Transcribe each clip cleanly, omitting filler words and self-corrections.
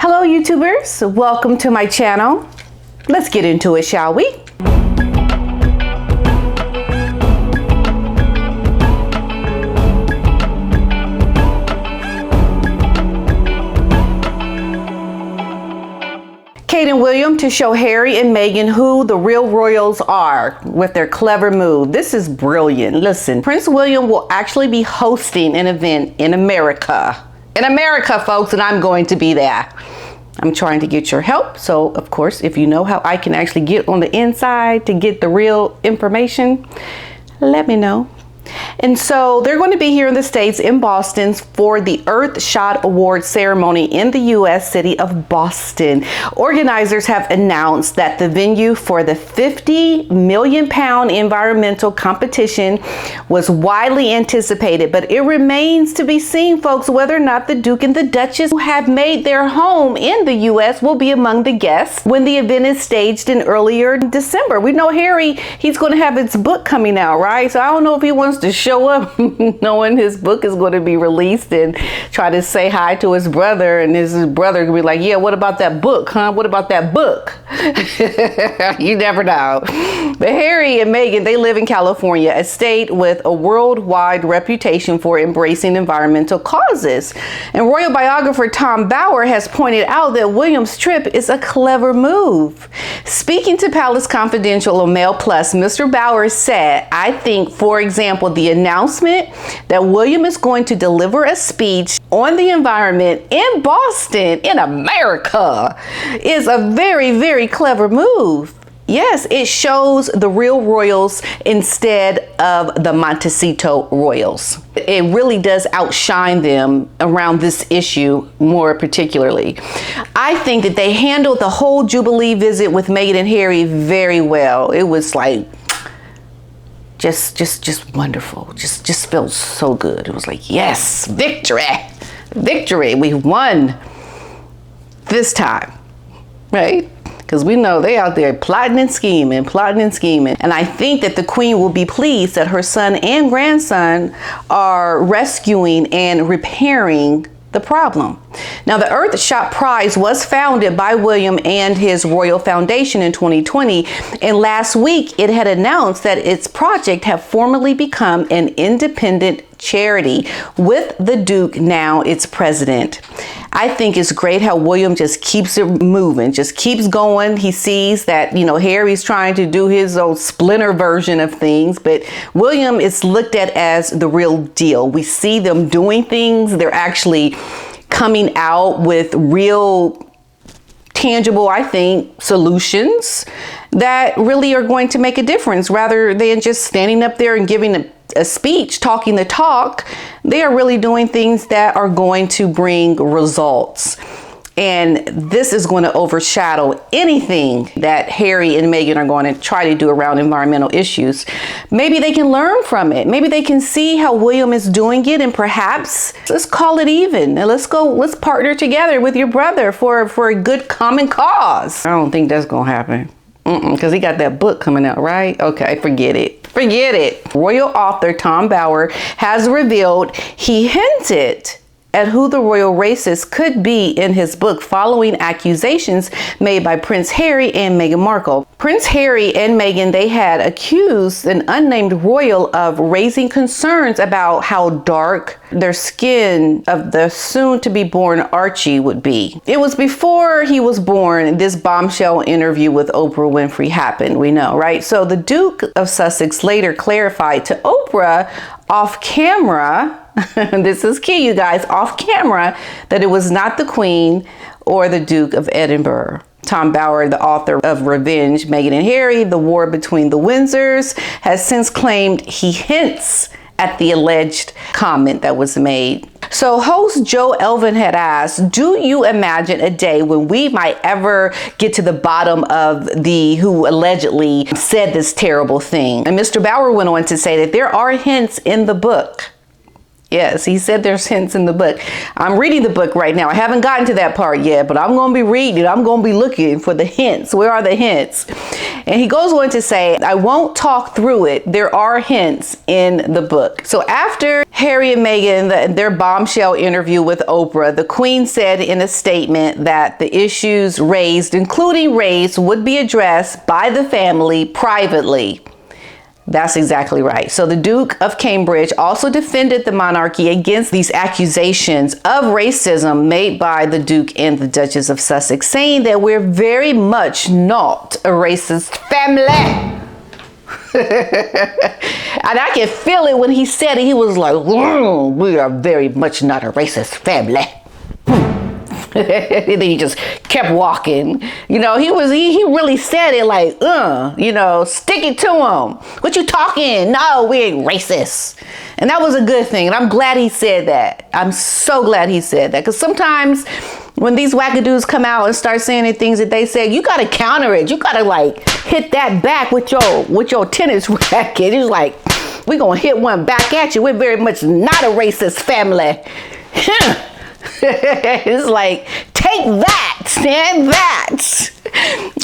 Hello YouTubers, welcome to my channel. Let's get into it, shall we? Kate and William to show Harry and Meghan who the real royals are with their clever move. This is brilliant. Listen, Prince William will actually be hosting an event in America. In America, folks, and I'm going to be there. I'm trying to get your help. So, of course, if you know how I can actually get on the inside to get the real information, let me know. And so they're going to be here in the States in Boston for the Earthshot Award ceremony in the U.S. city of Boston. Organizers have announced that the venue for the £50 million environmental competition was widely anticipated, but it remains to be seen, folks, whether or not the Duke and the Duchess, who have made their home in the U.S., will be among the guests when the event is staged in earlier December. We know Harry, he's going to have his book coming out, right? So I don't know if he wants to show up knowing his book is going to be released and try to say hi to his brother, and his brother could be like, yeah, what about that book, huh? What about that book? You never know. But Harry and Meghan, they live in California, a state with a worldwide reputation for embracing environmental causes. And royal biographer Tom Bower has pointed out that William's trip is a clever move. Speaking to Palace Confidential on Mail Plus, Mr. Bower said, I think, for example, the announcement that William is going to deliver a speech on the environment in Boston, in America, is a very, very clever move. Yes, it shows the real royals instead of the Montecito royals. It really does outshine them around this issue more particularly. I think that they handled the whole Jubilee visit with Meghan and Harry very well. It was like, just wonderful. Just felt so good. It was like, yes, victory, victory. We won this time, right? Because we know they out there plotting and scheming, plotting and scheming. And I think that the Queen will be pleased that her son and grandson are rescuing and repairing the problem. Now, the Earthshot Prize was founded by William and his Royal Foundation in 2020, and last week it had announced that its project had formally become an independent charity, with the Duke now its president. I think it's great how William just keeps it moving, just keeps going. He sees that, you know, Harry's trying to do his own splinter version of things, but William is looked at as the real deal. We see them doing things. They're actually coming out with real tangible, I think, solutions that really are going to make a difference, rather than just standing up there and giving a speech, talking the talk. They are really doing things that are going to bring results. And this is going to overshadow anything that Harry and Meghan are going to try to do around environmental issues. Maybe they can learn from it. Maybe they can see how William is doing it, and perhaps let's call it even. And let's partner together with your brother for a good common cause. I don't think that's going to happen. Because he got that book coming out, right? Okay, forget it. Forget it. Royal author Tom Bower has revealed he hinted at who the royal racist could be in his book following accusations made by Prince Harry and Meghan Markle. Prince Harry and Meghan, they had accused an unnamed royal of raising concerns about how dark their skin of the soon-to-be-born Archie would be. It was before he was born this bombshell interview with Oprah Winfrey happened, we know, right? So the Duke of Sussex later clarified to Oprah off camera, this is key, you guys, off camera, that it was not the Queen or the Duke of Edinburgh. Tom Bower, the author of Revenge, Meghan and Harry, The War Between the Windsors, has since claimed he hints at the alleged comment that was made. So host Joe Elvin had asked, do you imagine a day when we might ever get to the bottom of who allegedly said this terrible thing? And Mr. Bower went on to say that there are hints in the book Yes, he said there's hints in the book. I'm reading the book right now. I haven't gotten to that part yet, but I'm going to be reading it. I'm going to be looking for the hints. Where are the hints? And he goes on to say, I won't talk through it. There are hints in the book. So after Harry and Meghan, their bombshell interview with Oprah, the Queen said in a statement that the issues raised, including race, would be addressed by the family privately. That's exactly right. So the Duke of Cambridge also defended the monarchy against these accusations of racism made by the Duke and the Duchess of Sussex, saying that we're very much not a racist family. And I can feel it when he said it. He was like, we are very much not a racist family. And then he just kept walking. You know, he really said it like, you know, stick it to him. What you talking? No, we ain't racist. And that was a good thing. And I'm glad he said that. I'm so glad he said that. Because sometimes when these wackadoos come out and start saying the things that they say, you got to counter it. You got to like hit that back with your tennis racket. It's like, we're going to hit one back at you. We're very much not a racist family. It's like, take that and that.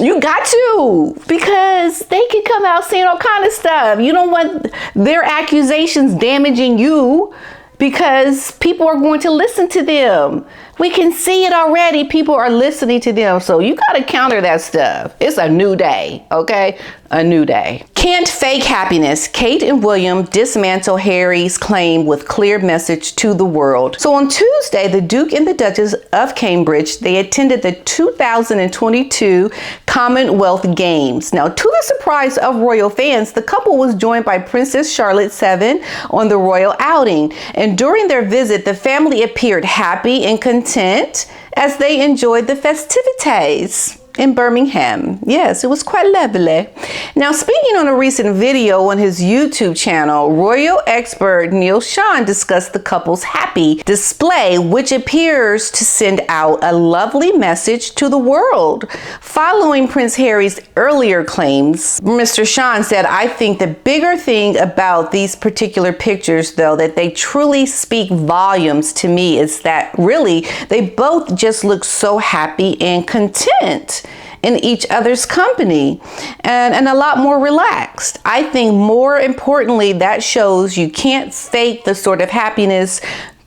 You got to, because they can come out saying all kind of stuff. You don't want their accusations damaging you, because people are going to listen to them. We can see it already. People are listening to them. So you got to counter that stuff. It's a new day, okay? A new day. Can't fake happiness. Kate and William dismantle Harry's claim with clear message to the world. So on Tuesday, the Duke and the Duchess of Cambridge, they attended the 2022 Commonwealth Games. Now, to the surprise of royal fans, the couple was joined by Princess Charlotte VII on the royal outing. And during their visit, the family appeared happy and content as they enjoyed the festivities in Birmingham. Yes, it was quite lovely. Now, speaking on a recent video on his YouTube channel, royal expert Neil Sean discussed the couple's happy display, which appears to send out a lovely message to the world. Following Prince Harry's earlier claims, Mr. Sean said, I think the bigger thing about these particular pictures, though, that they truly speak volumes to me, is that really they both just look so happy and content in each other's company, and a lot more relaxed. I think more importantly, that shows you can't fake the sort of happiness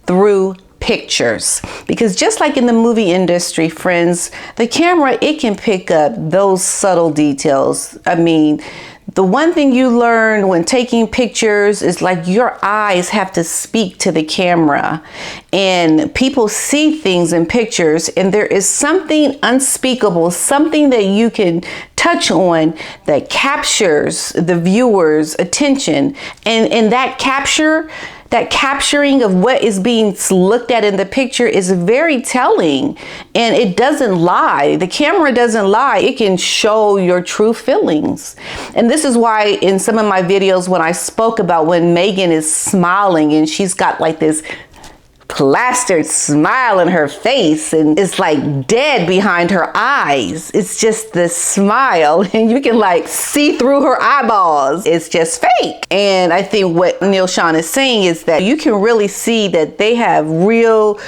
through pictures, because just like in the movie industry, friends, the camera, it can pick up those subtle details. I mean, the one thing you learn when taking pictures is like your eyes have to speak to the camera, and people see things in pictures, and there is something unspeakable, something that you can touch on that captures the viewer's attention, and that capturing of what is being looked at in the picture is very telling, and it doesn't lie. The camera doesn't lie. It can show your true feelings. And this is why in some of my videos, when I spoke about when Meghan is smiling and she's got like this plastered smile in her face and it's like dead behind her eyes. It's just the smile, and you can like see through her eyeballs. It's just fake. And I think what Neil Sean is saying is that you can really see that they have real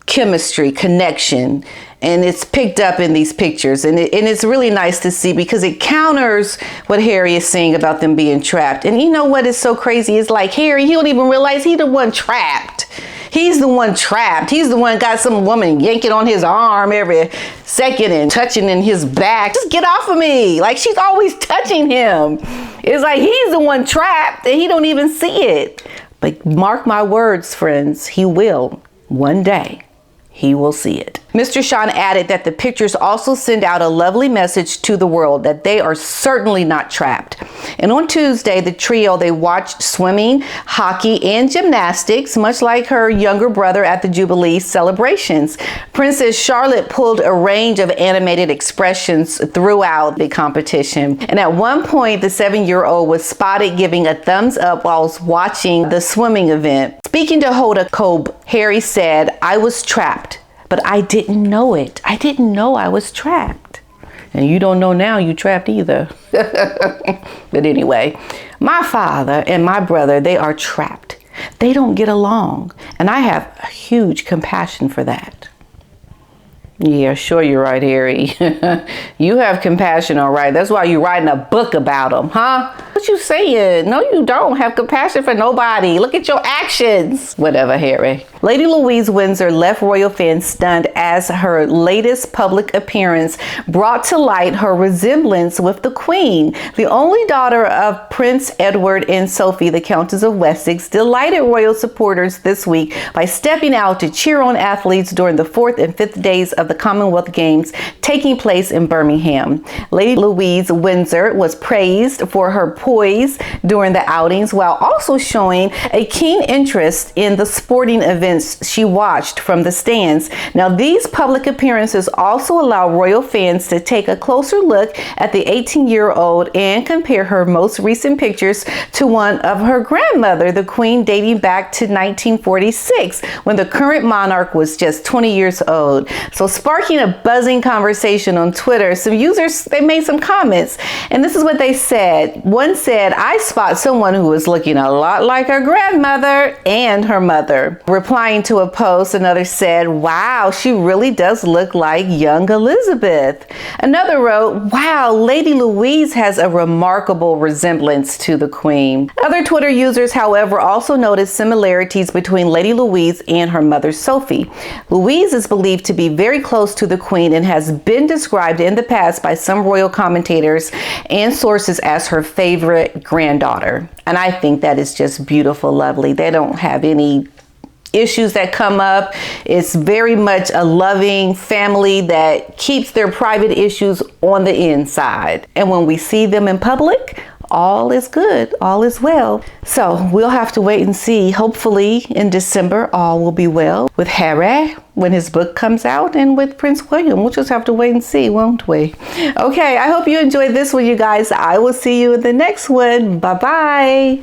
chemistry, connection, and it's picked up in these pictures. And it's really nice to see, because it counters what Harry is saying about them being trapped. And you know what is so crazy? It's like Harry, he don't even realize he's the one trapped. He's the one trapped. He's the one got some woman yanking on his arm every second and touching in his back. Just get off of me. Like, she's always touching him. It's like he's the one trapped and he don't even see it. But mark my words, friends, he will. One day, he will see it. Mr. Sean added that the pictures also send out a lovely message to the world that they are certainly not trapped. And on Tuesday, the trio, they watched swimming, hockey, and gymnastics, much like her younger brother at the Jubilee celebrations. Princess Charlotte pulled a range of animated expressions throughout the competition. And at one point, the 7-year-old was spotted giving a thumbs up whilst watching the swimming event. Speaking to Hoda Kotb, Harry said, I was trapped, but I didn't know it. I didn't know I was trapped. And you don't know now you trapped either. But anyway, my father and my brother, they are trapped. They don't get along. And I have a huge compassion for that. Yeah, sure, you're right, Harry. You have compassion, all right. That's why you're writing a book about them, huh? What you saying? No, you don't have compassion for nobody. Look at your actions. Whatever, Harry. Lady Louise Windsor left royal fans stunned as her latest public appearance brought to light her resemblance with the Queen. The only daughter of Prince Edward and Sophie, the Countess of Wessex, delighted royal supporters this week by stepping out to cheer on athletes during the 4th and 5th days of the Commonwealth Games taking place in Birmingham. Lady Louise Windsor was praised for her poise during the outings, while also showing a keen interest in the sporting events she watched from the stands. Now, these public appearances also allow royal fans to take a closer look at the 18-year-old and compare her most recent pictures to one of her grandmother, the Queen, dating back to 1946, when the current monarch was just 20 years old. So sparking a buzzing conversation on Twitter, some users, they made some comments, and this is what they said. One said, "I spot someone who is looking a lot like her grandmother and her mother." Replying to a post, another said, "Wow, she really does look like young Elizabeth." Another wrote, "Wow, Lady Louise has a remarkable resemblance to the Queen." Other Twitter users, however, also noticed similarities between Lady Louise and her mother Sophie. Louise is believed to be very close to the Queen and has been described in the past by some royal commentators and sources as her favorite granddaughter. And I think that is just beautiful, lovely. They don't have any issues that come up. It's very much a loving family that keeps their private issues on the inside. And when we see them in public, all is good, all is well. So we'll have to wait and see. Hopefully in December, all will be well with Harry when his book comes out, and with Prince William. We'll just have to wait and see, won't we? Okay, I hope you enjoyed this one, you guys. I will see you in the next one. Bye-bye.